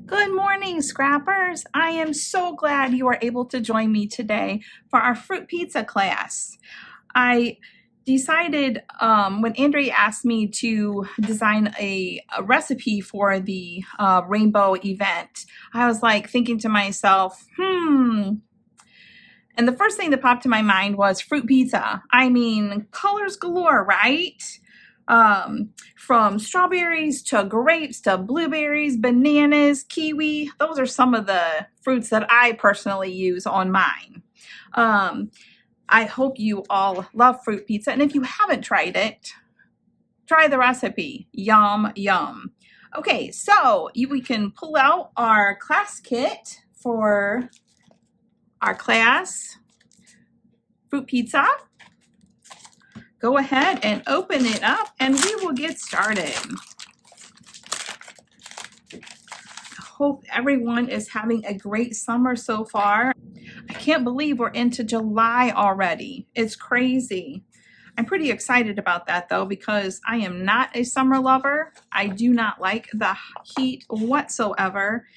Good morning, Scrappers. I am so glad you are able to join me today for our fruit pizza class. I decided when Andrea asked me to design a recipe for the rainbow event, I was like thinking to myself, and the first thing that popped to my mind was fruit pizza. I mean, colors galore, right? From strawberries to grapes to blueberries, bananas, kiwi. Those are some of the fruits that I personally use on mine. I hope you all love fruit pizza. And if you haven't tried it, try the recipe. Yum, yum. Okay, so we can pull out our class kit for our class fruit pizza. Go ahead and open it up and we will get started. I hope everyone is having a great summer so far. I can't believe we're into July already. It's crazy. I'm pretty excited about that though, because I am not a summer lover. I do not like the heat whatsoever.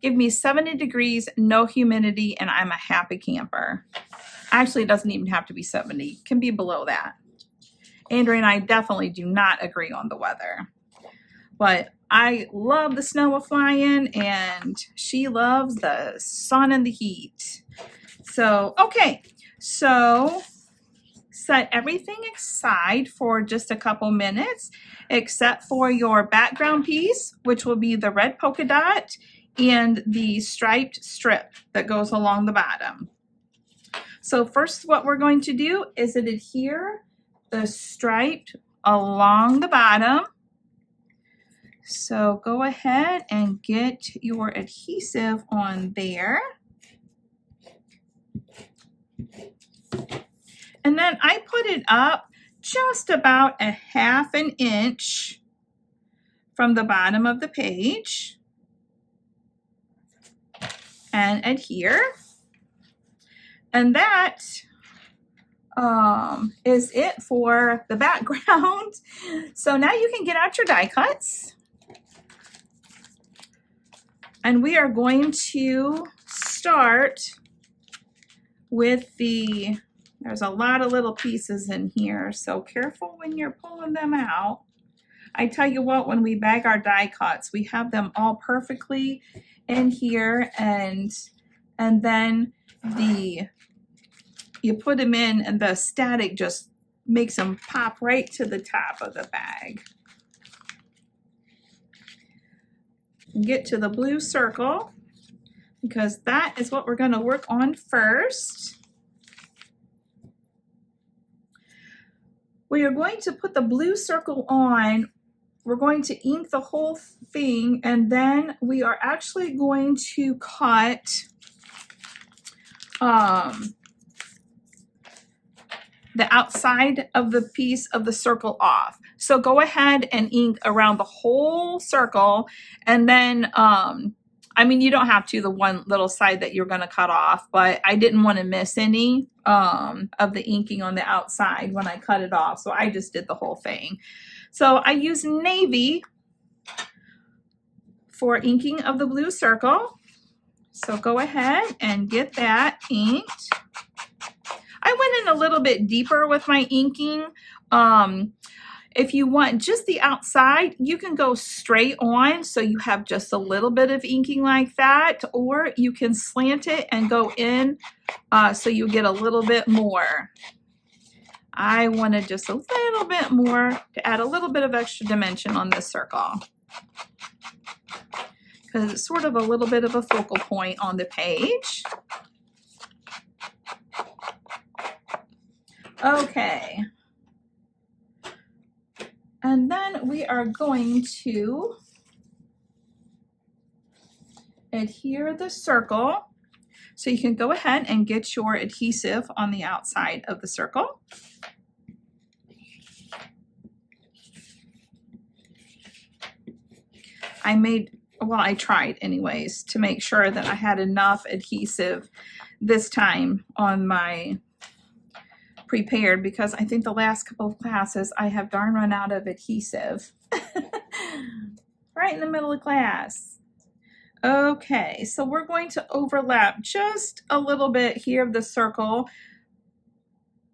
Give me 70 degrees, no humidity, and I'm a happy camper. Actually, it doesn't even have to be 70. It can be below that. Andrea and I definitely do not agree on the weather. But I love the snow flying and she loves the sun and the heat. So, okay. So, set everything aside for just a couple minutes, except for your background piece, which will be the red polka dot and the striped strip that goes along the bottom. So first what we're going to do is adhere the stripe along the bottom. So go ahead and get your adhesive on there. And then I put it up just about a ½ inch from the bottom of the page and adhere. And that is it for the background. So now you can get out your die cuts. And we are going to start with there's a lot of little pieces in here, so careful when you're pulling them out. I tell you what, when we bag our die cuts, we have them all perfectly in here, and then you put them in and the static just makes them pop right to the top of the bag. Get to the blue circle because that is what we're going to work on first. We are going to put the blue circle on. We're going to ink the whole thing, and then we are actually going to cut the outside of the piece of the circle off. So go ahead and ink around the whole circle, and then I mean, you don't have to, the one little side that you're going to cut off, but I didn't want to miss any of the inking on the outside when I cut it off, so I just did the whole thing. So I use navy for inking of the blue circle. So go ahead and get that inked. I went in a little bit deeper with my inking. If you want just the outside, you can go straight on so you have just a little bit of inking like that, or you can slant it and go in so you get a little bit more. I wanted just a little bit more to add a little bit of extra dimension on this circle because it's sort of a little bit of a focal point on the page. Okay. And then we are going to adhere the circle. So you can go ahead and get your adhesive on the outside of the circle. I tried anyways to make sure that I had enough adhesive this time on my prepared, because I think the last couple of classes I have darn run out of adhesive right in the middle of class. Okay, so we're going to overlap just a little bit here of the circle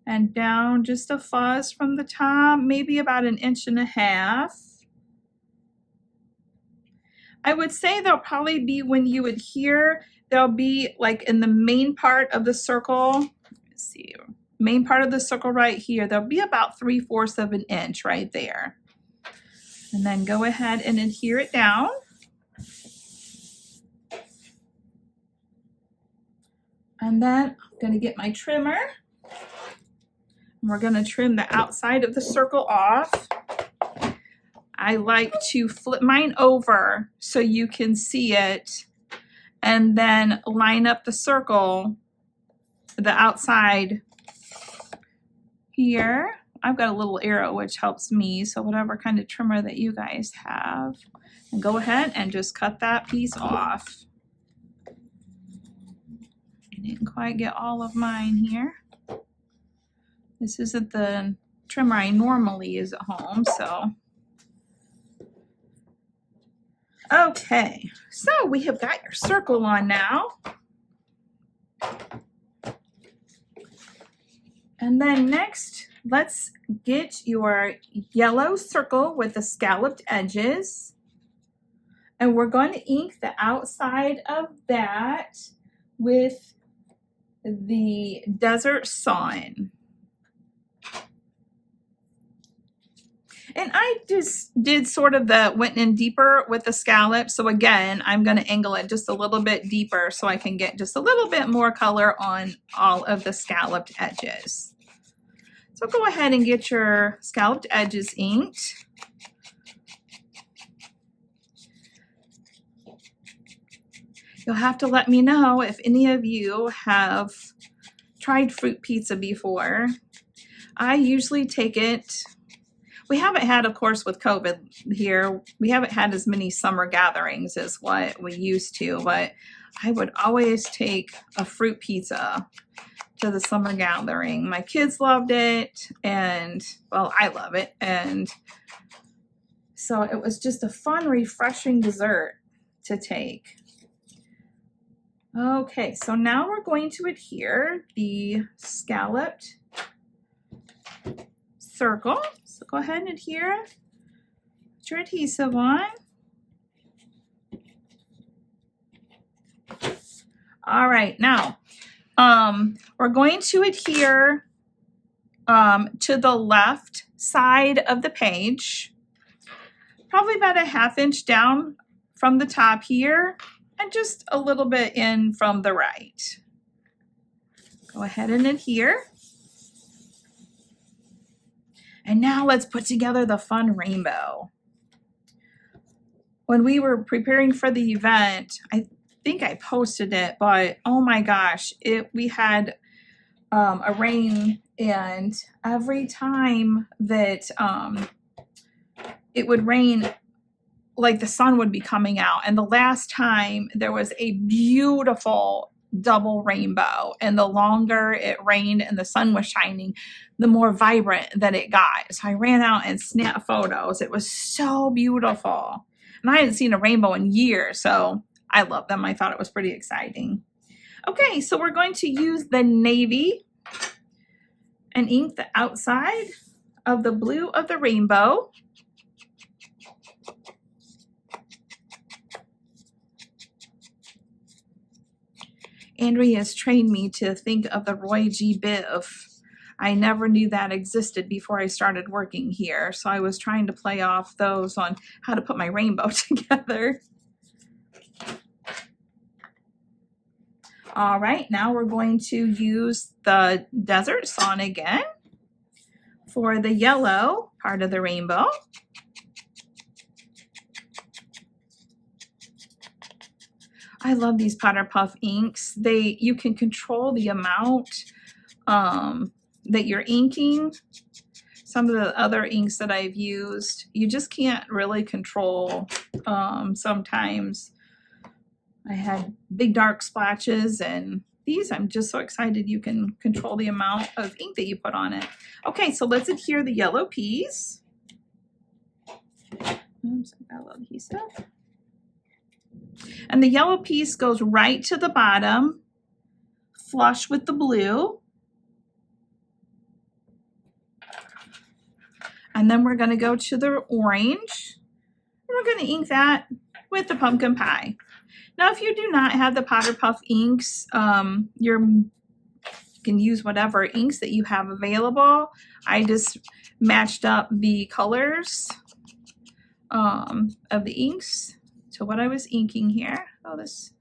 and down just a fuzz from the top, maybe about 1.5 inches. I would say there'll probably be, when you adhere, there'll be like in the main part of the circle, let's see, main part of the circle right here, there'll be about 3/4 of an inch right there. And then go ahead and adhere it down. And then I'm going to get my trimmer. We're going to trim the outside of the circle off. I like to flip mine over so you can see it, and then line up the circle, the outside here. I've got a little arrow which helps me, so whatever kind of trimmer that you guys have. And go ahead and just cut that piece off. I didn't quite get all of mine here. This isn't the trimmer I normally use at home, so. Okay, so we have got your circle on now. And then next, let's get your yellow circle with the scalloped edges. And we're going to ink the outside of that with the Desert Sun. And I just did sort of went in deeper with the scallop. So again, I'm going to angle it just a little bit deeper so I can get just a little bit more color on all of the scalloped edges. So go ahead and get your scalloped edges inked. You'll have to let me know if any of you have tried fruit pizza before. I usually take it. We haven't had, of course, with COVID here, we haven't had as many summer gatherings as what we used to, but I would always take a fruit pizza to the summer gathering. My kids loved it, and well, I love it. And so it was just a fun, refreshing dessert to take. Okay, so now we're going to adhere the scalloped circle. So go ahead and adhere. Put your adhesive on. All right, now we're going to adhere to the left side of the page, probably about 1/2 inch down from the top here, and just a little bit in from the right. Go ahead and adhere. And now let's put together the fun rainbow. When we were preparing for the event, I think I posted it, but oh my gosh, we had a rain, and every time that it would rain, like the sun would be coming out. And the last time there was a beautiful double rainbow, and the longer it rained and the sun was shining, the more vibrant that it got. So I ran out and snapped photos. It was so beautiful. And I hadn't seen a rainbow in years, so I love them. I thought it was pretty exciting. Okay, so we're going to use the navy and ink the outside of the blue of the rainbow. Andrea has trained me to think of the Roy G. Biv. I never knew that existed before I started working here, so I was trying to play off those on how to put my rainbow together. All right, now we're going to use the Desert Sun again for the yellow part of the rainbow. I love these Powder Puff inks. You can control the amount that you're inking. Some of the other inks that I've used, you just can't really control sometimes. I had big dark splotches, and these I'm just so excited you can control the amount of ink that you put on it. Okay, so let's adhere the yellow piece. Oops, I got a little adhesive. And the yellow piece goes right to the bottom, flush with the blue. And then we're going to go to the orange. We're going to ink that with the pumpkin pie. Now, if you do not have the Powder Puff inks, you can use whatever inks that you have available. I just matched up the colors of the inks to what I was inking here. Oh, this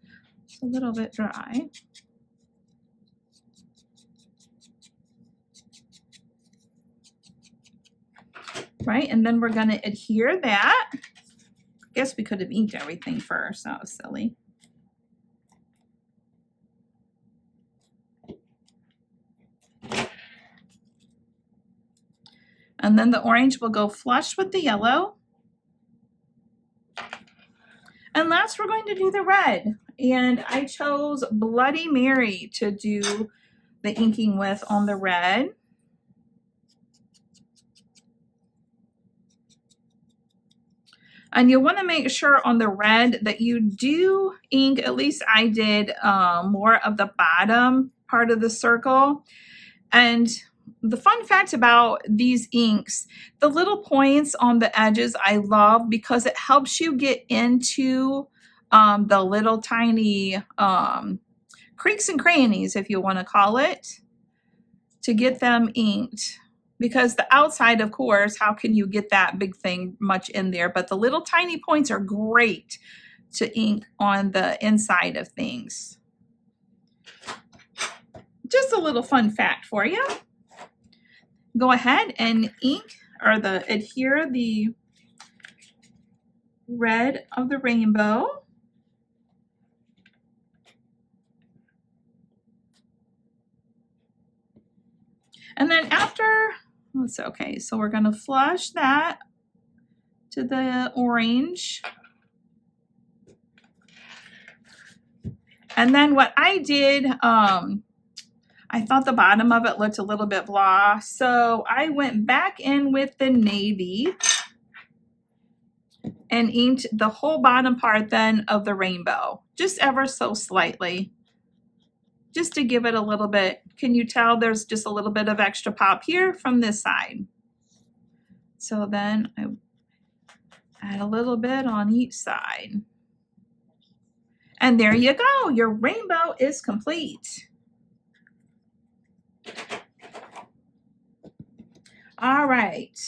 is a little bit dry. Right, and then we're going to adhere that. I guess we could have inked everything first. That was silly. And then the orange will go flush with the yellow. And last, we're going to do the red. And I chose Bloody Mary to do the inking with on the red. And you'll want to make sure on the red that you do ink, at least I did, more of the bottom part of the circle. And the fun fact about these inks, the little points on the edges I love because it helps you get into the little tiny creaks and crannies, if you want to call it, to get them inked. Because the outside, of course, how can you get that big thing much in there? But the little tiny points are great to ink on the inside of things. Just a little fun fact for you. Go ahead and ink or adhere the red of the rainbow. And then after, that's okay, so we're going to flush that to the orange. And then what I did, I thought the bottom of it looked a little bit blah, so I went back in with the navy and inked the whole bottom part then of the rainbow, just ever so slightly, just to give it a little bit. Can you tell there's just a little bit of extra pop here from this side? So then I add a little bit on each side. And there you go, your rainbow is complete. All right,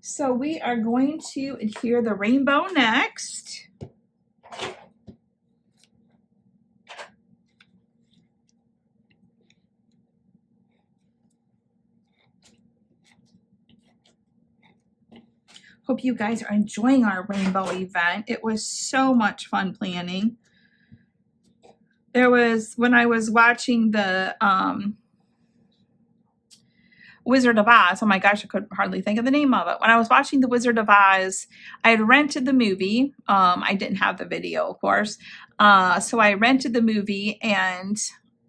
so we are going to adhere the rainbow next. Hope you guys are enjoying our rainbow event. It was so much fun planning. There was, when I was watching the Wizard of Oz, oh my gosh, I could hardly think of the name of it. When I was watching the Wizard of Oz, I had rented the movie. I didn't have the video, of course. So I rented the movie, and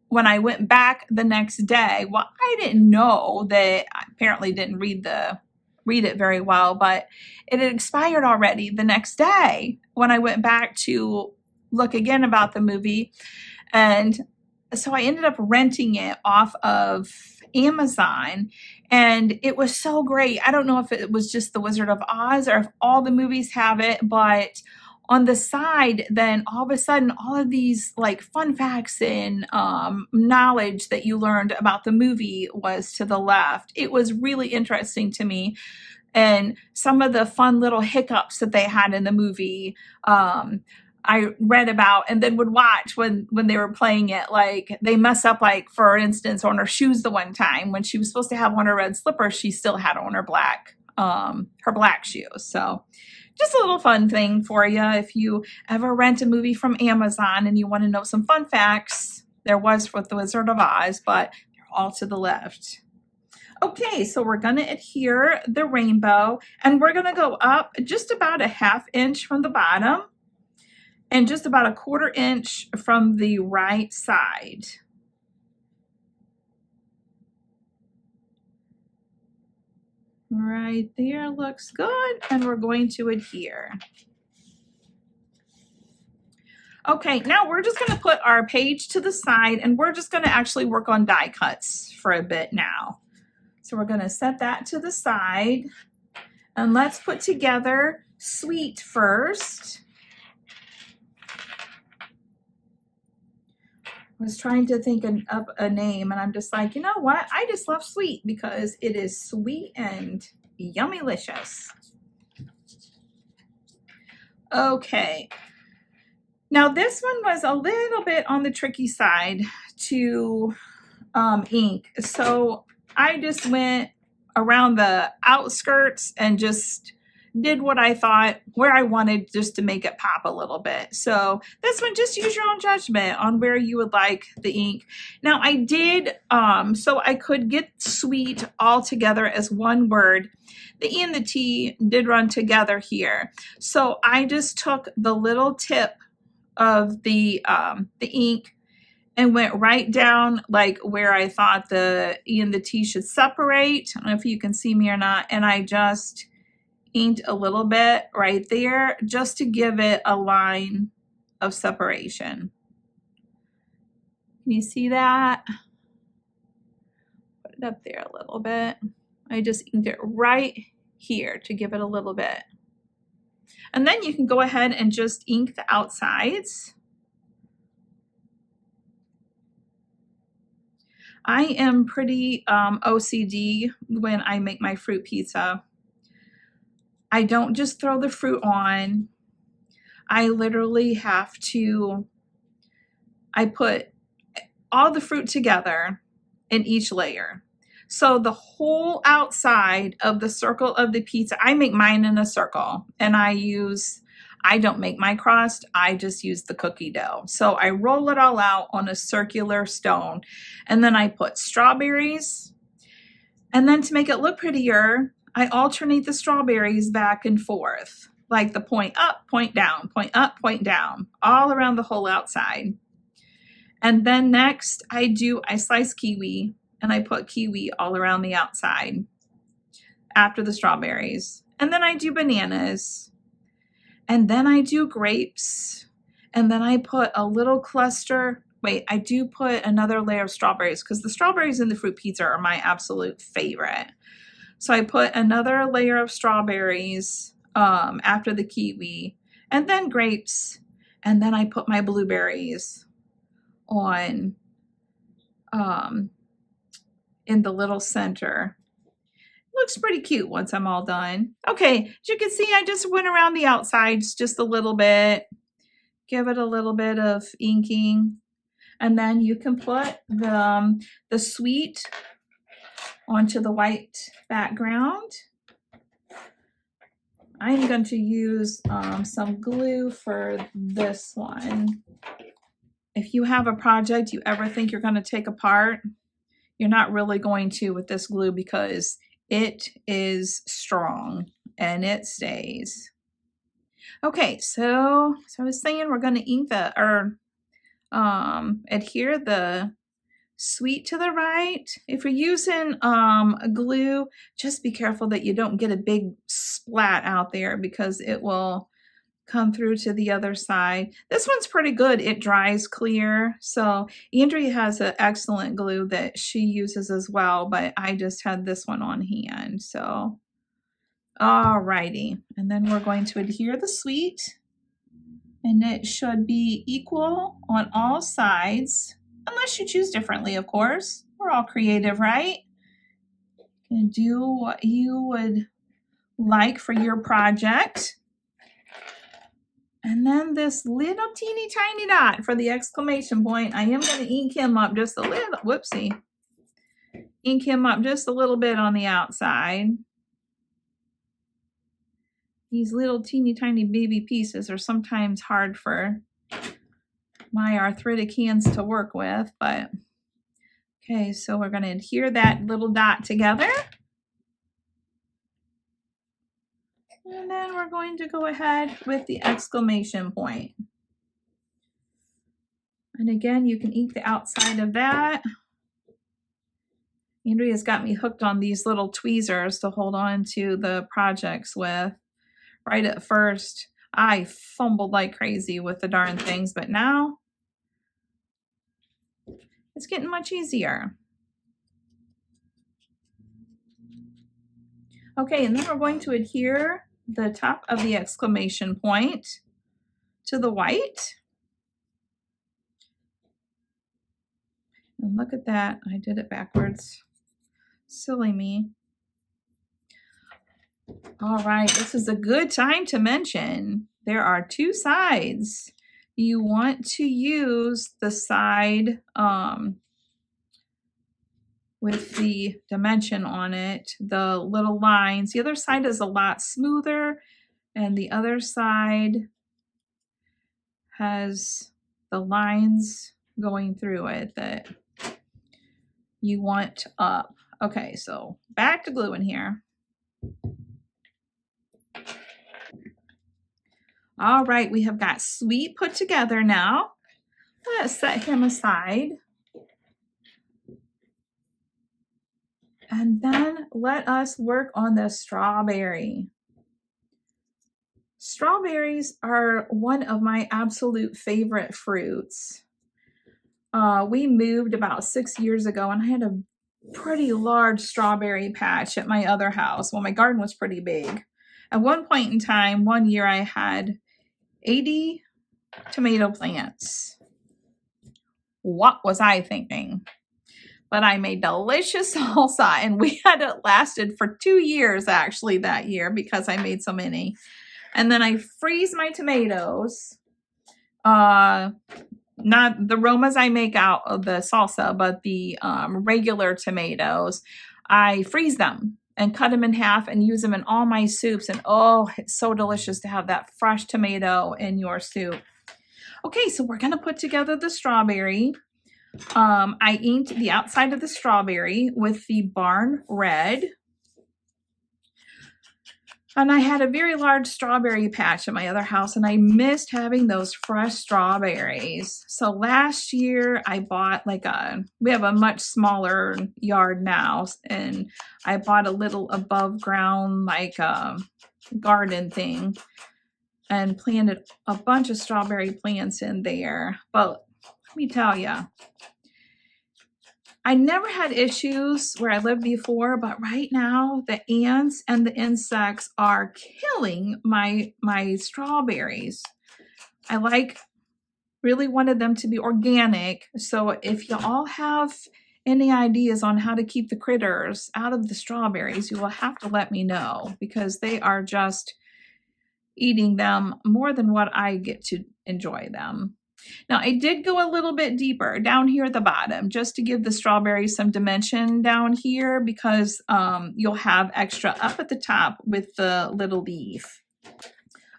when I went back the next day, well, I didn't know that, I apparently didn't read it very well, but it had expired already the next day when I went back to look again about the movie. And so I ended up renting it off of Amazon, and it was so great. I don't know if it was just the Wizard of Oz or if all the movies have it, but on the side, then all of a sudden, all of these like fun facts and knowledge that you learned about the movie was to the left. It was really interesting to me. And some of the fun little hiccups that they had in the movie, I read about and then would watch when they were playing it. Like they mess up, like for instance, on her shoes the one time when she was supposed to have on her red slippers, she still had on her black shoes. So just a little fun thing for you. If you ever rent a movie from Amazon and you want to know some fun facts, there was with the Wizard of Oz, but they're all to the left. Okay, so we're going to adhere the rainbow, and we're going to go up just about a ½ inch from the bottom and just about a ¼ inch from the right side. Right there looks good, and we're going to adhere. Okay, now we're just gonna put our page to the side and we're just gonna actually work on die cuts for a bit now. So we're gonna set that to the side and let's put together Sweet first. I was trying to think of a name and I'm just like, you know what? I just love Sweet because it is sweet and yummylicious. Okay. Now this one was a little bit on the tricky side to ink. So I just went around the outskirts and just did what I thought where I wanted just to make it pop a little bit. So this one, just use your own judgment on where you would like the ink. Now I did, so I could get Sweet all together as one word. The E and the T did run together here. So I just took the little tip of the ink and went right down like where I thought the E and the T should separate. I don't know if you can see me or not. And I just inked a little bit right there just to give it a line of separation. Can you see that? Put it up there a little bit. I just inked it right here to give it a little bit. And then you can go ahead and just ink the outsides. I am pretty OCD when I make my fruit pizza. I don't just throw the fruit on. I literally have to, I put all the fruit together in each layer. So the whole outside of the circle of the pizza, I make mine in a circle and I don't make my crust, I just use the cookie dough. So I roll it all out on a circular stone and then I put strawberries. And then to make it look prettier, I alternate the strawberries back and forth, like the point up, point down, point up, point down, all around the whole outside. And then next I slice kiwi and I put kiwi all around the outside after the strawberries. And then I do bananas. And then I do grapes. And then I put a little cluster. Wait, I do put another layer of strawberries because the strawberries in the fruit pizza are my absolute favorite. So I put another layer of strawberries after the kiwi and then grapes. And then I put my blueberries on in the little center. Looks pretty cute once I'm all done. Okay, as you can see, I just went around the outsides just a little bit. Give it a little bit of inking. And then you can put the Sweet onto the white background. I'm going to use some glue for this one. If you have a project you ever think you're going to take apart, you're not really going to with this glue because it is strong and it stays. Okay, so I was saying we're going to ink adhere the Sweet to the right. If you're using glue, just be careful that you don't get a big splat out there because it will come through to the other side. This one's pretty good. It dries clear. So Andrea has an excellent glue that she uses as well, but I just had this one on hand. So, alrighty. And then we're going to adhere the Sweet. And it should be equal on all sides, unless you choose differently, of course. We're all creative, right? You can do what you would like for your project. And then this little teeny tiny dot for the exclamation point, I am going to ink him up just a little, whoopsie. Ink him up just a little bit on the outside. These little teeny tiny baby pieces are sometimes hard for my arthritic hands to work with, but okay, so we're going to adhere that little dot together. And then we're going to go ahead with the exclamation point. And again, you can ink the outside of that. Andrea's got me hooked on these little tweezers to hold on to the projects with. Right at first, I fumbled like crazy with the darn things, but now it's getting much easier. Okay, and then we're going to adhere the top of the exclamation point to the white. And look at that, I did it backwards. Silly me. All right, this is a good time to mention there are two sides. You want to use the side with the dimension on it, the little lines. The other side is a lot smoother, and the other side has the lines going through it that you want up. Okay, so back to gluing here. All right, we have got Sweet put together now. Let's set him aside. And then let us work on the strawberry. Strawberries are one of my absolute favorite fruits. We moved about 6 years ago and I had a pretty large strawberry patch at my other house. Well, my garden was pretty big. At one point in time, one year I had 80 tomato plants. What was I thinking? But I made delicious salsa, and we had it lasted for 2 years actually that year because I made so many. And then I freeze my tomatoes. Not the aromas I make out of the salsa, but the regular tomatoes. I freeze them and cut them in half and use them in all my soups. And oh, it's so delicious to have that fresh tomato in your soup. Okay, so we're gonna put together the strawberry. I inked the outside of the strawberry with the Barn Red. And I had a very large strawberry patch at my other house, and I missed having those fresh strawberries. So last year I bought we have a much smaller yard now, and I bought a little above ground garden thing and planted a bunch of strawberry plants in there. But let me tell you, I never had issues where I lived before, but right now the ants and the insects are killing my strawberries. I really wanted them to be organic. So if you all have any ideas on how to keep the critters out of the strawberries, you will have to let me know because they are just eating them more than what I get to enjoy them. Now, I did go a little bit deeper down here at the bottom just to give the strawberries some dimension down here because you'll have extra up at the top with the little leaf.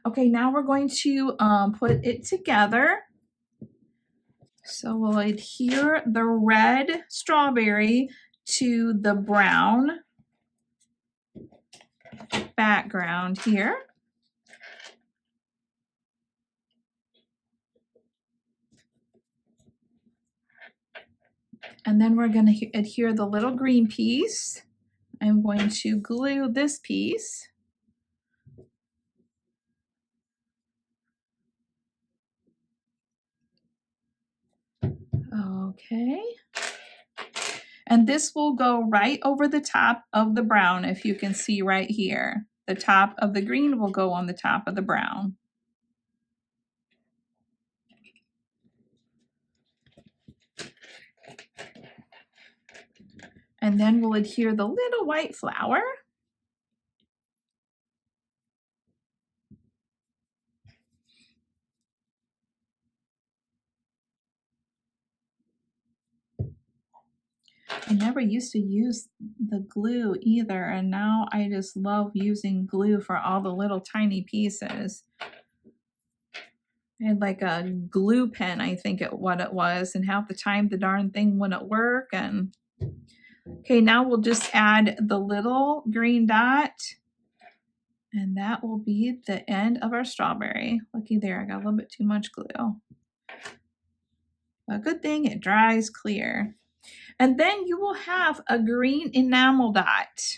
Okay, now we're going to put it together. So we'll adhere the red strawberry to the brown background here. And then we're going to adhere the little green piece. I'm going to glue this piece. Okay. And this will go right over the top of the brown, if you can see right here. The top of the green will go on the top of the brown. And then we'll adhere the little white flower. I never used to use the glue either, and now I just love using glue for all the little tiny pieces. I had like a glue pen, I think what it was, and half the time the darn thing wouldn't work. And okay, now we'll just add the little green dot, and that will be the end of our strawberry. Looky there, I got a little bit too much glue. A good thing it dries clear. And then you will have a green enamel dot.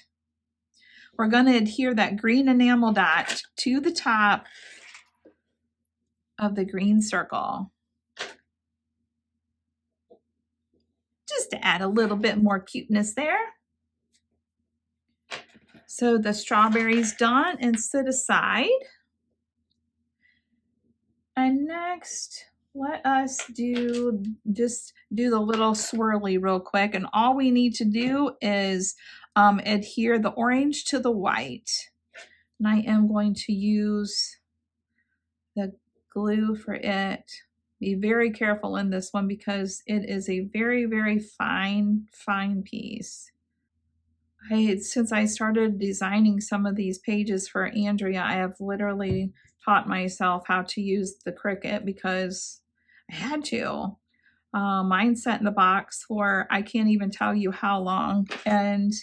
We're going to adhere that green enamel dot to the top of the green circle. Just to add a little bit more cuteness there. So the strawberry's done and set aside. And next, let us just do the little swirly real quick. And all we need to do is adhere the orange to the white. And I am going to use the glue for it. Be very careful in this one because it is a very, very fine piece. Since I started designing some of these pages for Andrea, I have literally taught myself how to use the Cricut because I had to. Mine's set in the box for I can't even tell you how long. And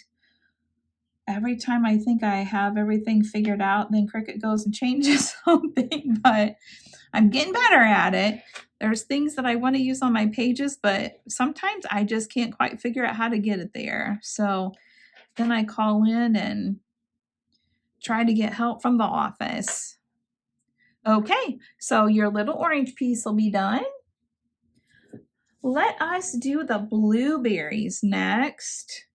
every time I think I have everything figured out, then Cricut goes and changes something. But I'm getting better at it. There's things that I want to use on my pages, but sometimes I just can't quite figure out how to get it there. So then I call in and try to get help from the office. Okay, so your little orange piece will be done. Let us do the blueberries next.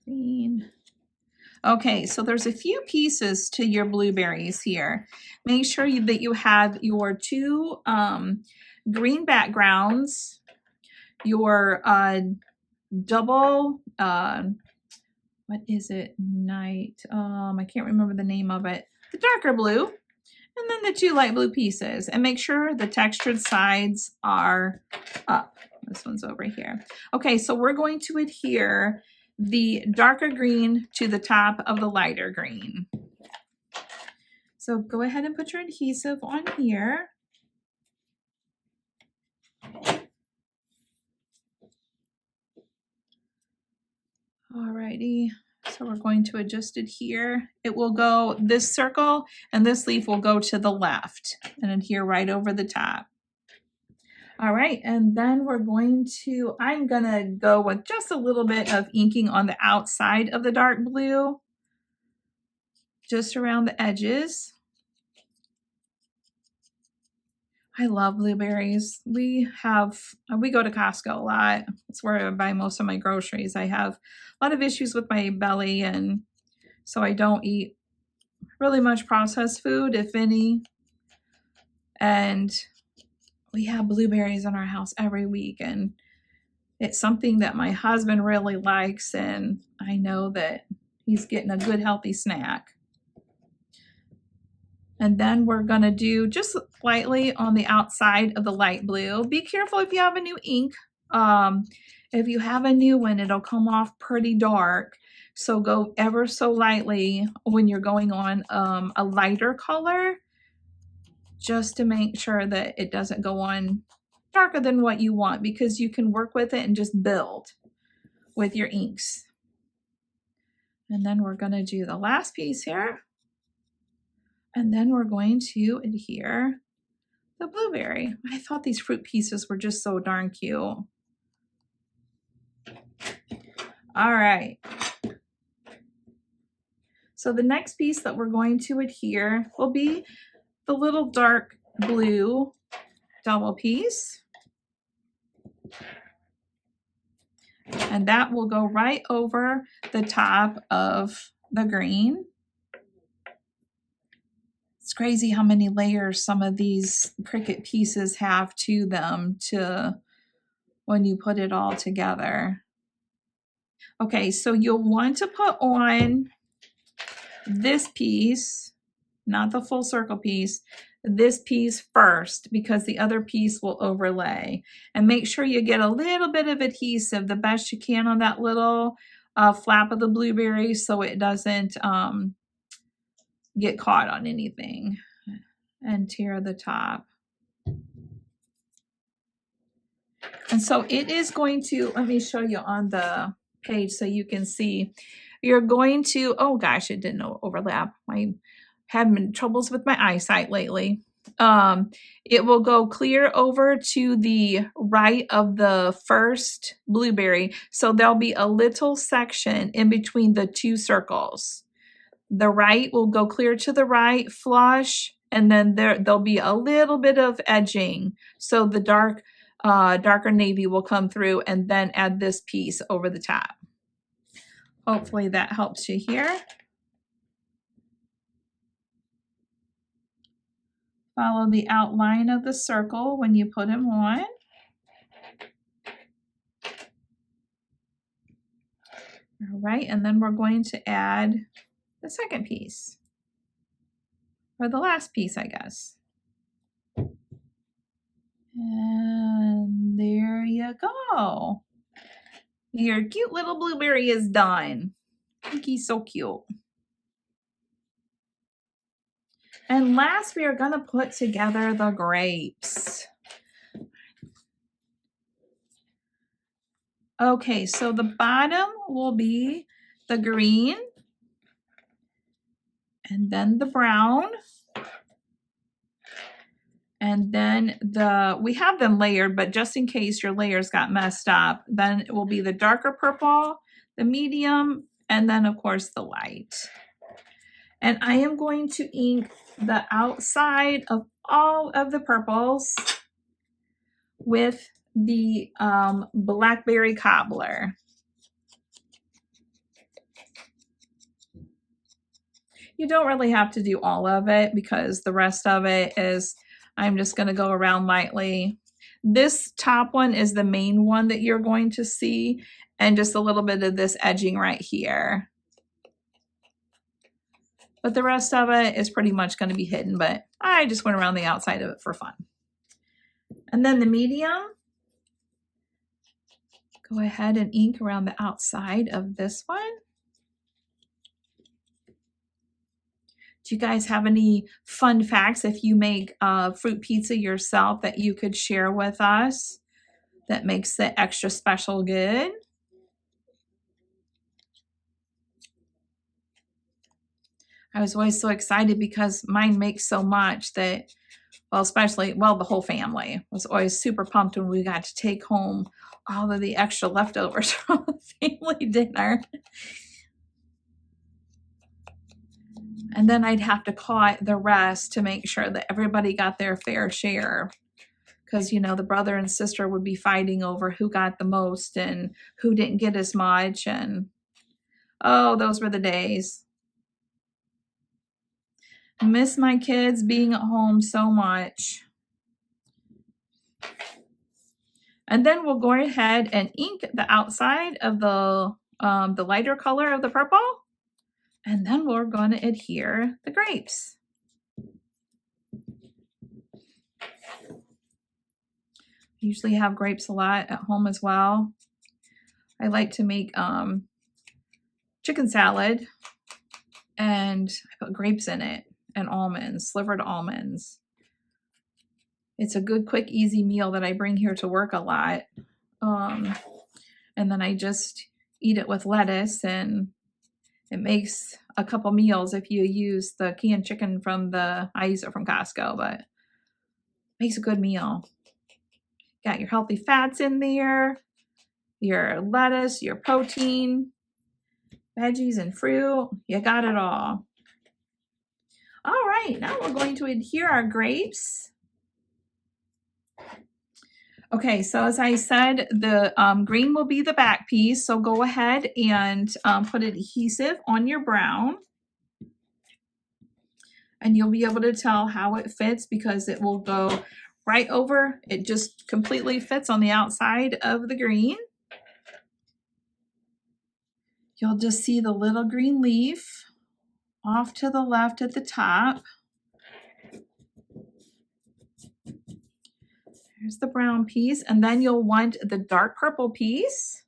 Green. Okay, so there's a few pieces to your blueberries here. Make sure that you have your two green backgrounds, your double, what is it, night, I can't remember the name of it, the darker blue, and then the two light blue pieces. And make sure the textured sides are up. This one's over here. Okay, so we're going to adhere the darker green to the top of the lighter green. So go ahead and put your adhesive on here. Alrighty, so we're going to adjust it here. It will go, this circle and this leaf will go to the left and adhere right over the top. All right, and then I'm gonna go with just a little bit of inking on the outside of the dark blue, just around the edges. I love blueberries. We go to Costco a lot. That's where I buy most of my groceries. I have a lot of issues with my belly, and so I don't eat really much processed food, if any. And we have blueberries in our house every week, and it's something that my husband really likes, and I know that he's getting a good healthy snack. And then we're going to do just lightly on the outside of the light blue. Be careful if you have a new ink. If you have a new one, it'll come off pretty dark. So go ever so lightly when you're going on a lighter color, just to make sure that it doesn't go on darker than what you want, because you can work with it and just build with your inks. And then we're going to do the last piece here. And then we're going to adhere the blueberry. I thought these fruit pieces were just so darn cute. All right. So the next piece that we're going to adhere will be the little dark blue double piece. And that will go right over the top of the green. It's crazy how many layers some of these Cricut pieces have to them when you put it all together. Okay, so you'll want to put on this piece, not the full circle piece, this piece first, because the other piece will overlay. And make sure you get a little bit of adhesive, the best you can, on that little flap of the blueberry so it doesn't get caught on anything and tear the top. And so it is going to, let me show you on the page so you can see. You're going to, oh gosh, it didn't overlap. I have been troubles with my eyesight lately. It will go clear over to the right of the first blueberry. So there'll be a little section in between the two circles. The right will go clear to the right, flush, and then there'll be a little bit of edging. So the darker navy will come through, and then add this piece over the top. Hopefully that helps you here. Follow the outline of the circle when you put them on. All right, and then we're going to add the second piece, or the last piece, I guess. And there you go. Your cute little blueberry is done. I think he's so cute. And last, we are going to put together the grapes. Okay, so the bottom will be the green, and then the brown, and then we have them layered, but just in case your layers got messed up, then it will be the darker purple, the medium, and then of course the light. And I am going to ink the outside of all of the purples with the blackberry cobbler. You don't really have to do all of it because the rest of it is, I'm just going to go around lightly. This top one is the main one that you're going to see, and just a little bit of this edging right here. But the rest of it is pretty much going to be hidden, but I just went around the outside of it for fun. And then the medium, go ahead and ink around the outside of this one. Do you guys have any fun facts if you make fruit pizza yourself that you could share with us that makes it extra special good? I was always so excited because mine makes so much that, well, especially, well, the whole family was always super pumped when we got to take home all of the extra leftovers from the family dinner. And then I'd have to cut the rest to make sure that everybody got their fair share. Because, you know, the brother and sister would be fighting over who got the most and who didn't get as much. And, oh, those were the days. I miss my kids being at home so much. And then we'll go ahead and ink the outside of the lighter color of the purple. And then we're going to adhere the grapes. I usually have grapes a lot at home as well. I like to make chicken salad, and I put grapes in it and almonds, slivered almonds. It's a good, quick, easy meal that I bring here to work a lot. And then I just eat it with lettuce, and it makes a couple meals if you use the canned chicken I use it from Costco, but it makes a good meal. Got your healthy fats in there, your lettuce, your protein, veggies and fruit. You got it all. All right, now we're going to adhere our grapes. Okay, so as I said, the green will be the back piece. So go ahead and put adhesive on your brown. And you'll be able to tell how it fits because it will go right over. It just completely fits on the outside of the green. You'll just see the little green leaf off to the left at the top. There's the brown piece, and then you'll want the dark purple piece.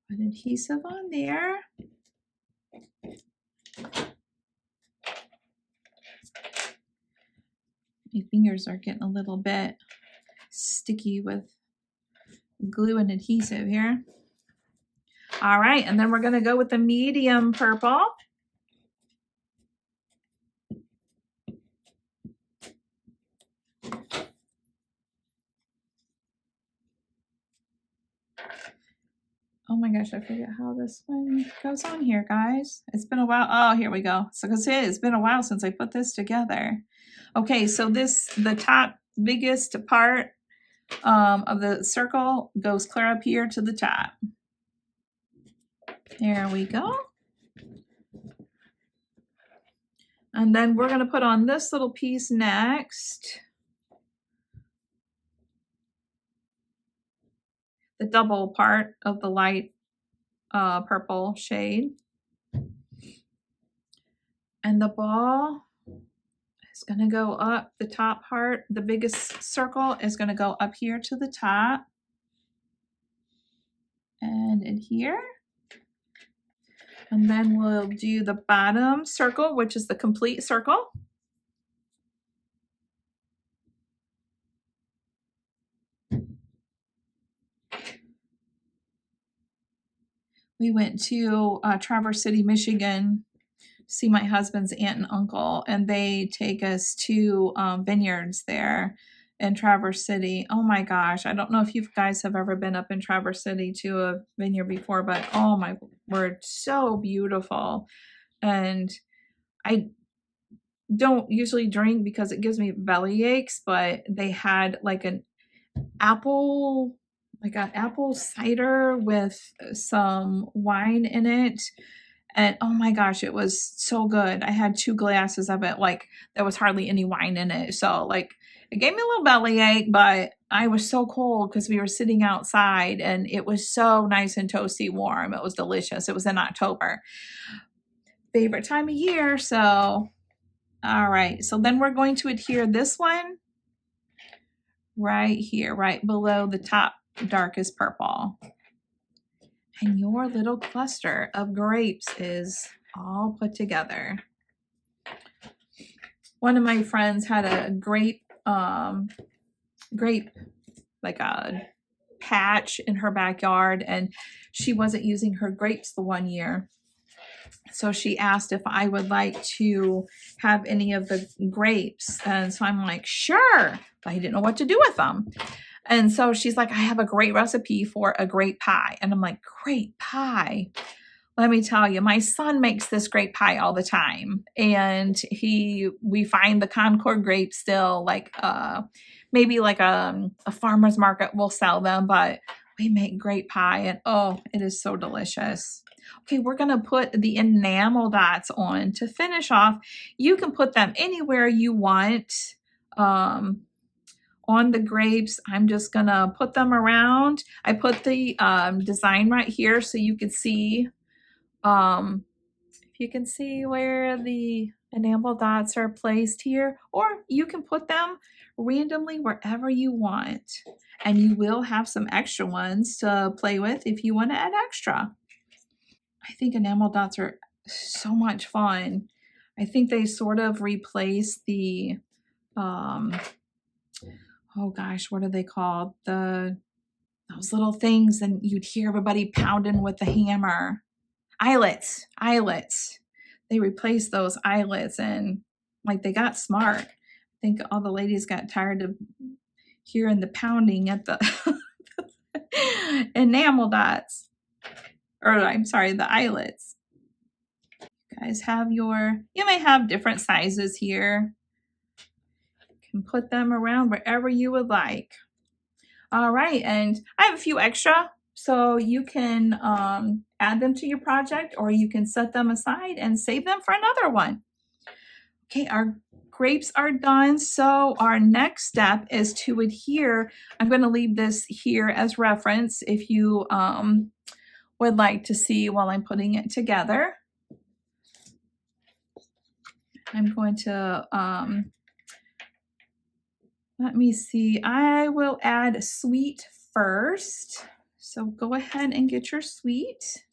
Put adhesive on there. My fingers are getting a little bit sticky with glue and adhesive here. All right, and then we're going to go with the medium purple. Oh my gosh, I forget how this one goes on here, guys. It's been a while. Oh, here we go. So it's been a while since I put this together. Okay, so the top biggest part of the circle goes clear up here to the top. There we go. And then we're going to put on this little piece next. The double part of the light purple shade. And the ball is going to go up the top part. The biggest circle is going to go up here to the top. And in here. And then we'll do the bottom circle, which is the complete circle. We went to Traverse City, Michigan, to see my husband's aunt and uncle, and they take us to vineyards there in Traverse City. Oh my gosh, I don't know if you guys have ever been up in Traverse City to a vineyard before, but oh my word, so beautiful. And I don't usually drink because it gives me belly aches, but they had like an apple cider with some wine in it. And oh my gosh, it was so good. I had 2 glasses of it. Like there was hardly any wine in it. So like it gave me a little belly ache, but I was so cold because we were sitting outside and it was so nice and toasty warm. It was delicious. It was in October. Favorite time of year. So, all right. So then we're going to adhere this one right here, right below the top darkest purple. And your little cluster of grapes is all put together. One of my friends had a grape like a patch in her backyard, and she wasn't using her grapes the one year. So she asked if I would like to have any of the grapes. And so I'm like, sure. But I didn't know what to do with them. And so she's like, I have a great recipe for a grape pie. And I'm like, grape pie? Let me tell you, my son makes this grape pie all the time. And we find the Concord grapes still, like maybe like a farmer's market will sell them, but we make grape pie and oh, it is so delicious. Okay, we're going to put the enamel dots on to finish off. You can put them anywhere you want on the grapes. I'm just going to put them around. I put the design right here so you can see if you can see where the enamel dots are placed here, or you can put them randomly wherever you want. And you will have some extra ones to play with if you want to add extra. I think enamel dots are so much fun. I think they sort of replace the, oh gosh, what are they called? Those little things, and you'd hear everybody pounding with the hammer. Eyelets. They replaced those eyelets, and like they got smart. I think all the ladies got tired of hearing the pounding at the enamel dots. Or I'm sorry, the eyelets. You guys have you may have different sizes here. You can put them around wherever you would like. All right, and I have a few extra, so you can add them to your project, or you can set them aside and save them for another one. Okay, our grapes are done, so our next step is to adhere. I'm going to leave this here as reference if you would like to see while I'm putting it together. I'm going to, let me see, I will add sweet first. So go ahead and get your sweet.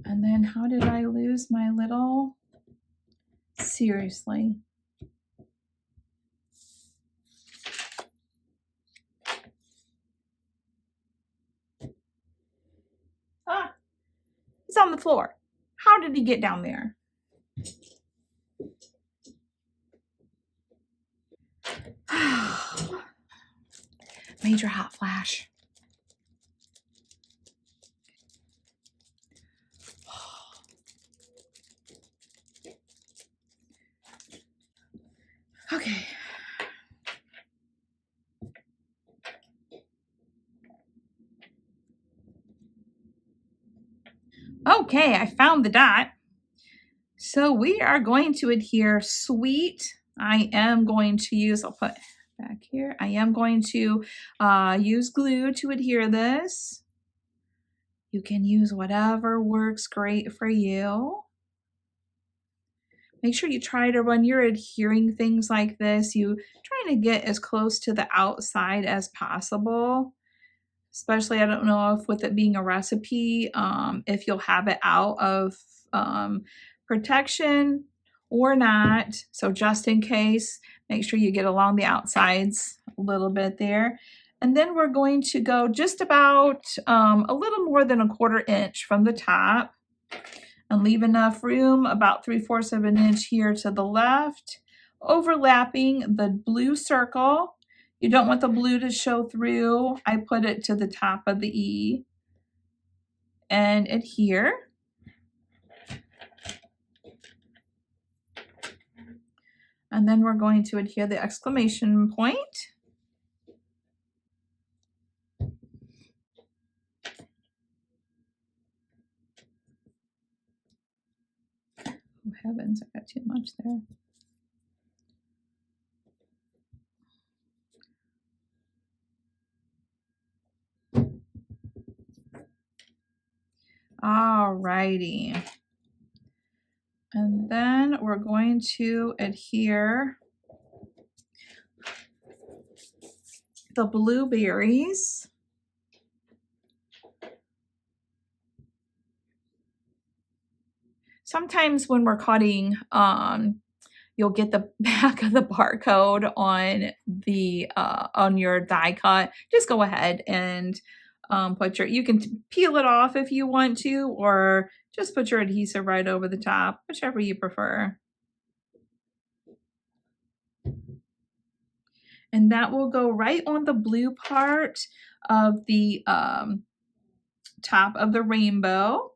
And then how did I lose my little, seriously. Ah, he's on the floor. How did he get down there? major hot flash. Okay. Okay, I found the dot. So we are going to adhere sweet. I am going to use, I'll put back here, I am going to use glue to adhere this. You can use whatever works great for you. Make sure you try to, when you're adhering things like this, you trying to get as close to the outside as possible. Especially, I don't know if with it being a recipe, if you'll have it out of protection or not. So just in case, make sure you get along the outsides a little bit there. And then we're going to go just about a little more than 1/4 inch from the top and leave enough room, about 3/4 of an inch here to the left, overlapping the blue circle. You don't want the blue to show through. I put it to the top of the E and adhere. And then we're going to adhere the exclamation point. Oh heavens, I got too much there. All righty. And then we're going to adhere the blueberries. Sometimes when we're cutting, you'll get the back of the barcode on the on your die cut. Just go ahead and put your, you can peel it off if you want to, or just put your adhesive right over the top, whichever you prefer. And that will go right on the blue part of the top of the rainbow.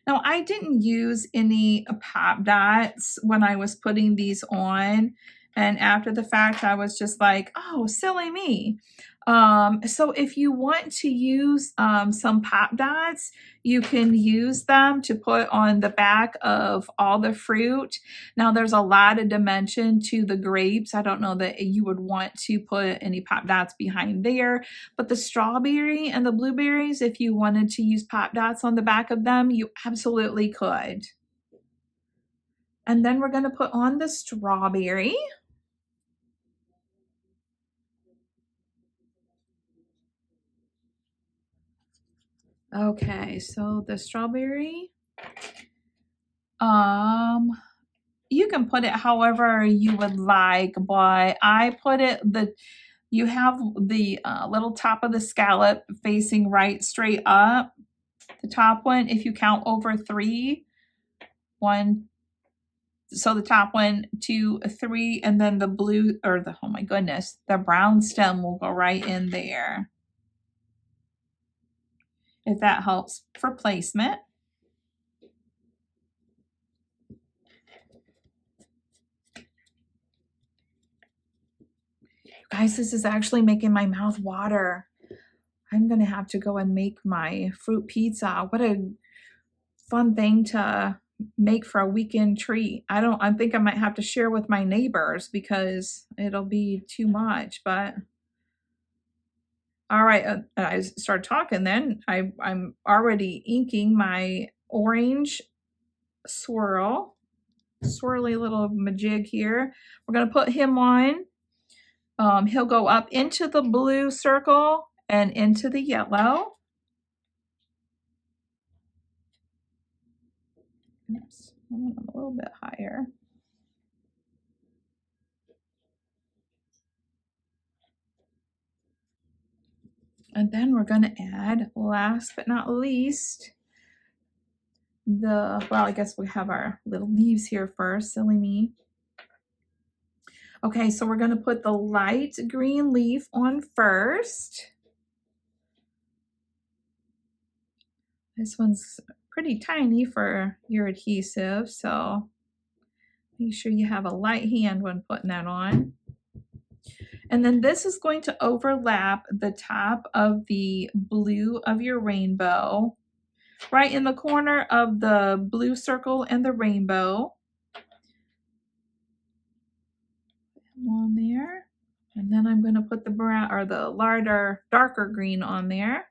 Now, I didn't use any pop dots when I was putting these on. And after the fact, I was just like, oh, silly me. So if you want to use some pop dots, you can use them to put on the back of all the fruit. Now, there's a lot of dimension to the grapes. I don't know that you would want to put any pop dots behind there, but the strawberry and the blueberries, if you wanted to use pop dots on the back of them, you absolutely could. And then we're going to put on the strawberry. Okay, so the strawberry, you can put it however you would like, but I put it, you have the little top of the scallop facing right straight up. The top one, if you count over 3, 1, so the top 1, 2, 3, and then the blue, or the, oh my goodness, the brown stem will go right in there. If that helps for placement. Guys, this is actually making my mouth water. I'm gonna have to go and make my fruit pizza. What a fun thing to make for a weekend treat. I think I might have to share with my neighbors because it'll be too much, but all right, I start talking then. I'm already inking my orange swirly little majig here. We're gonna put him on. He'll go up into the blue circle and into the yellow. Oops, I want him a little bit higher. And then we're going to add, last but not least, well, I guess we have our little leaves here first, silly me. Okay, so we're gonna put the light green leaf on first. This one's pretty tiny for your adhesive, so make sure you have a light hand when putting that on. And then this is going to overlap the top of the blue of your rainbow, right in the corner of the blue circle and the rainbow. On there. And then I'm going to put the brown or the lighter, darker green on there.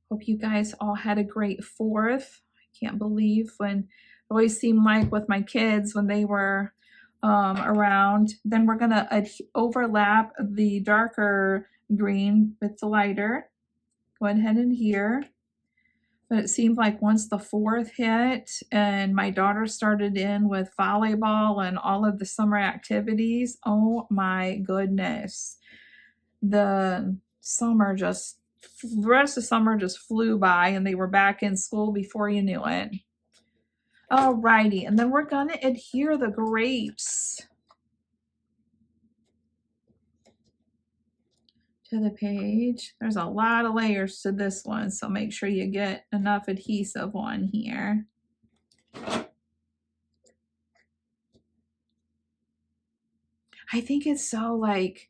Hope you guys all had a great 4th. I can't believe when it always seemed like with my kids when they were around. Then we're going to overlap the darker green with the lighter. Go ahead and here. But it seemed like once the 4th hit and my daughter started in with volleyball and all of the summer activities, oh my goodness. The rest of summer just flew by and they were back in school before you knew it. Alrighty, and then we're gonna adhere the grapes to the page. There's a lot of layers to this one, so make sure you get enough adhesive on here. I think it's so like,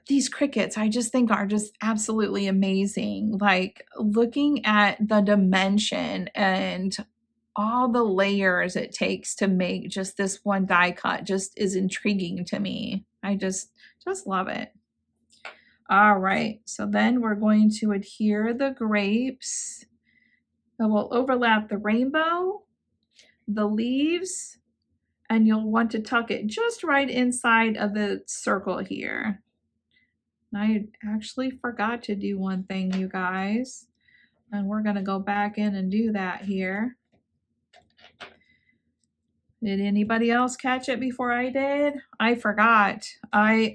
these crickets I just think are just absolutely amazing. Like looking at the dimension and all the layers it takes to make just this one die cut just is intriguing to me. I just love it. All right, so then we're going to adhere the grapes. So we'll overlap the rainbow, the leaves, and you'll want to tuck it just right inside of the circle here. I actually forgot to do one thing, you guys, and we're going to go back in and do that here. Did anybody else catch it before I did? I forgot. I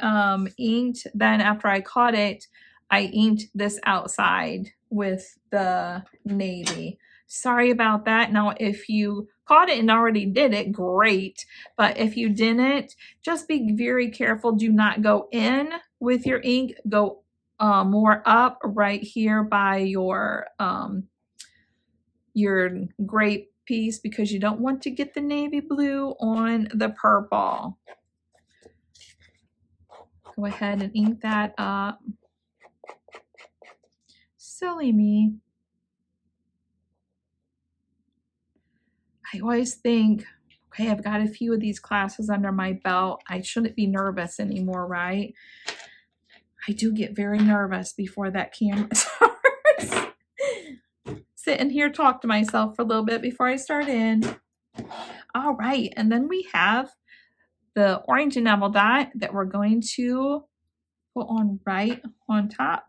inked, then after I caught it, I inked this outside with the navy. Sorry about that. Now, if you caught it and already did it, great. But if you didn't, just be very careful. Do not go in with your ink. Go more up right here by your grape piece because you don't want to get the navy blue on the purple. Go ahead and ink that up. Silly me. I always think, okay, I've got a few of these classes under my belt. I shouldn't be nervous anymore, right? I do get very nervous before that camera starts. Sit in here, talk to myself for a little bit before I start in. All right, and then we have the orange enamel dot that we're going to put on right on top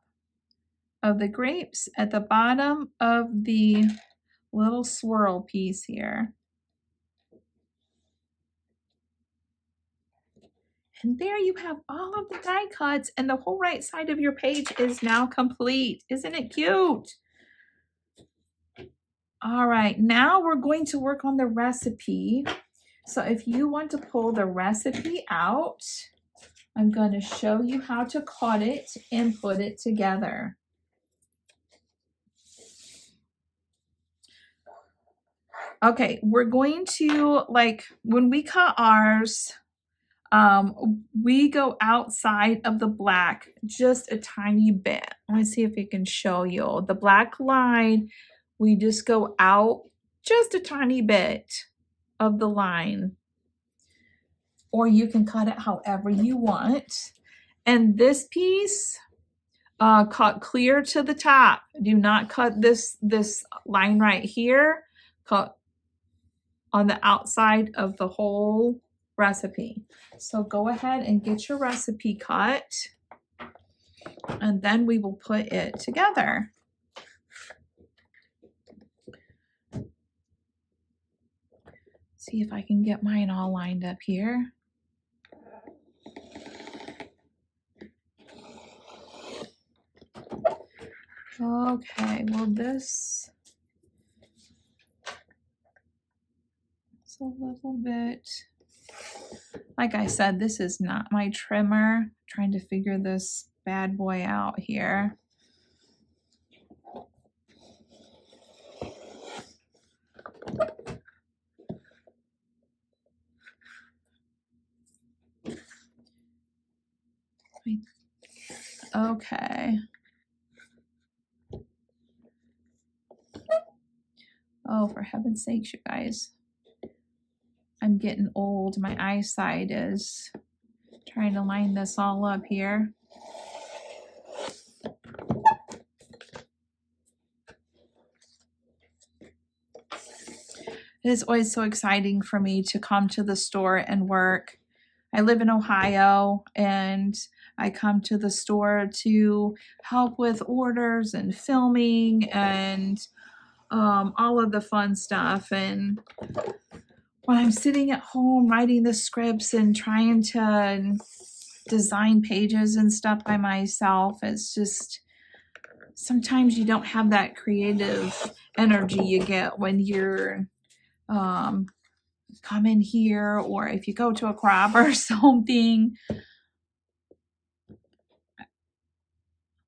of the grapes at the bottom of the little swirl piece here. And there you have all of the die cuts and the whole right side of your page is now complete. Isn't it cute? All right, now we're going to work on the recipe. So if you want to pull the recipe out, I'm going to show you how to cut it and put it together. Okay, we're going to, like, when we cut ours, we go outside of the black just a tiny bit. Let me see if I can show you. The black line, we just go out just a tiny bit of the line. Or you can cut it however you want. And this piece, cut clear to the top. Do not cut this line right here. Cut on the outside of the whole recipe. So go ahead and get your recipe cut, and then we will put it together. See if I can get mine all lined up here. Okay, well this is a little bit Like I said, this is not my trimmer. I'm trying to figure this bad boy out here. Okay. Oh, for heaven's sakes, you guys. I'm getting old. My eyesight is trying to line this all up here. It is always so exciting for me to come to the store and work. I live in Ohio and I come to the store to help with orders and filming and all of the fun stuff. And when I'm sitting at home writing the scripts and trying to design pages and stuff by myself, it's just sometimes you don't have that creative energy you get when you're come in here, or if you go to a crop or something.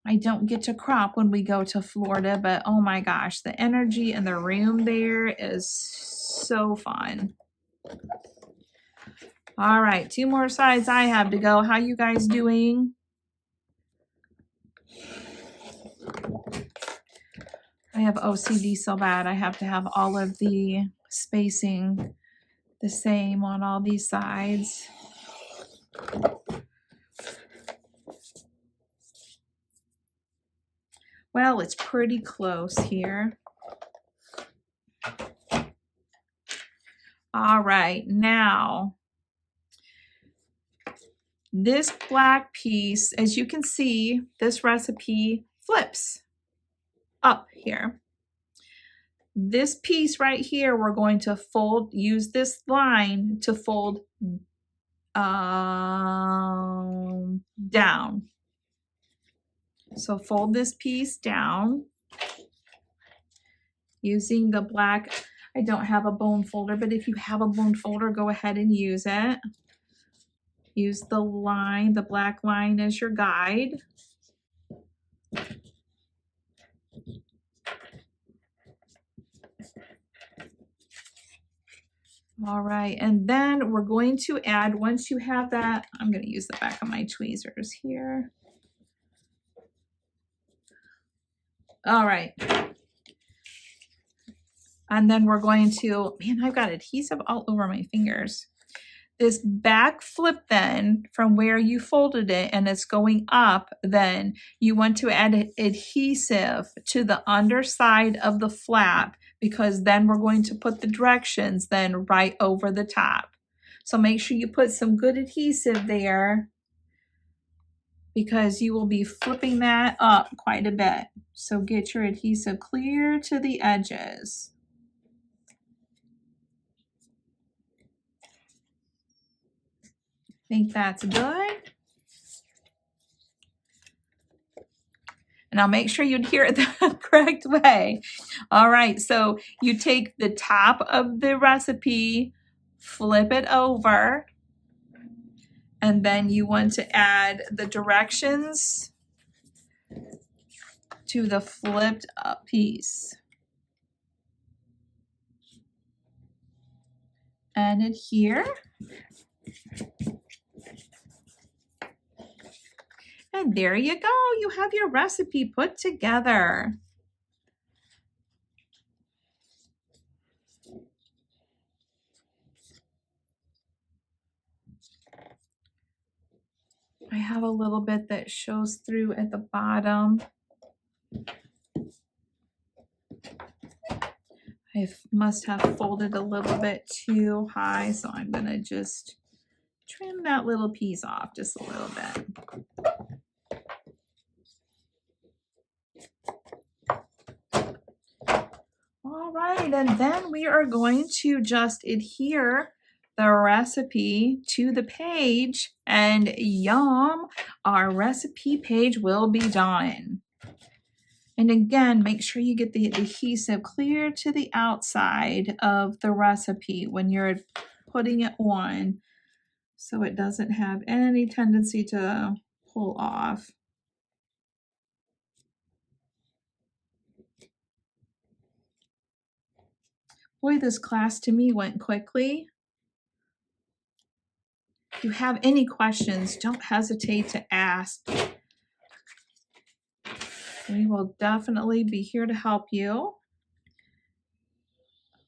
I don't get to crop when we go to Florida, but oh my gosh, the energy in the room there is so fun. All right, 2 more sides I have to go. How you guys doing? I have OCD so bad. I have to have all of the spacing the same on all these sides. Well, it's pretty close here. All right, now this black piece, as you can see, this recipe flips up here. This piece right here, we're going to fold, use this line to fold down. So fold this piece down using the black. I don't have a bone folder, but if you have a bone folder, go ahead and use it. Use the line, the black line as your guide. All right, and then we're going to add, once you have that, I'm going to use the back of my tweezers here. All right. And then we're going to, man, I've got adhesive all over my fingers. This back flip then, from where you folded it and it's going up, then you want to add adhesive to the underside of the flap, because then we're going to put the directions then right over the top. So make sure you put some good adhesive there, because you will be flipping that up quite a bit. So get your adhesive clear to the edges. Think that's good. And I'll make sure you adhere it the correct way. All right, so you take the top of the recipe, flip it over, and then you want to add the directions to the flipped up piece. And adhere. And there you go, you have your recipe put together. I have a little bit that shows through at the bottom. I must have folded a little bit too high, so I'm gonna just trim that little piece off just a little bit. All right, and then we are going to just adhere the recipe to the page, and yum, our recipe page will be done. And again, make sure you get the adhesive clear to the outside of the recipe when you're putting it on, so it doesn't have any tendency to pull off. Boy, this class to me went quickly. If you have any questions, don't hesitate to ask. We will definitely be here to help you.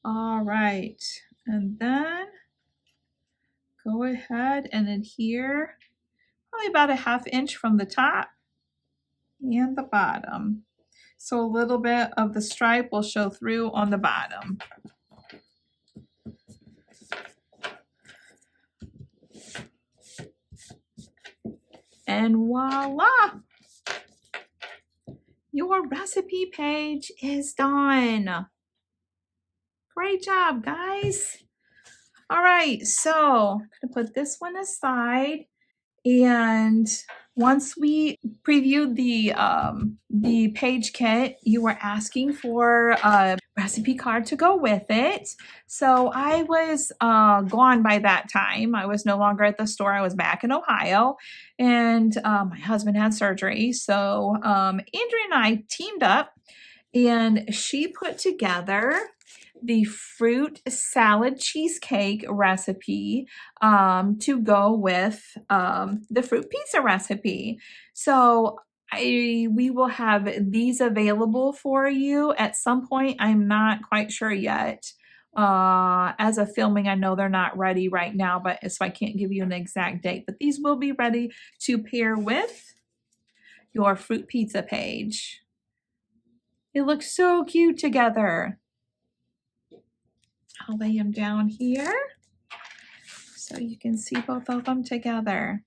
All right, and then go ahead and adhere probably about a 1/2 inch from the top and the bottom. So a little bit of the stripe will show through on the bottom. And voila! Your recipe page is done. Great job, guys. All right, so I'm gonna put this one aside. And once we previewed the page kit, you were asking for a recipe card to go with it. So I was gone by that time. I was no longer at the store. I was back in Ohio, and my husband had surgery. So Andrea and I teamed up, and she put together the fruit salad cheesecake recipe to go with the fruit pizza recipe. So we will have these available for you at some point. I'm not quite sure yet. As of filming, I know they're not ready right now, but so I can't give you an exact date, but these will be ready to pair with your fruit pizza page. It looks so cute together. I'll lay them down here so you can see both of them together.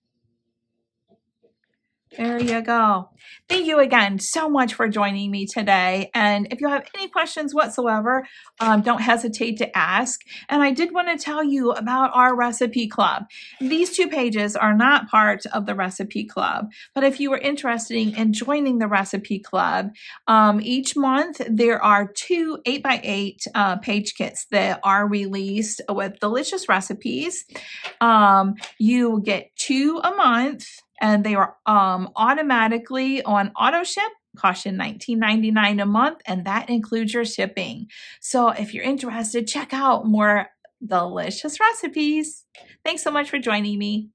There you go. Thank you again so much for joining me today. And if you have any questions whatsoever, don't hesitate to ask. And I did want to tell you about our recipe club. These 2 pages are not part of the recipe club, but if you are interested in joining the recipe club, each month there are 2 8x8 page kits that are released with delicious recipes. You get 2 a month, and they are automatically on auto ship, cost you $19.99 a month, and that includes your shipping. So if you're interested, check out more delicious recipes. Thanks so much for joining me.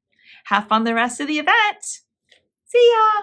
Have fun the rest of the event. See ya!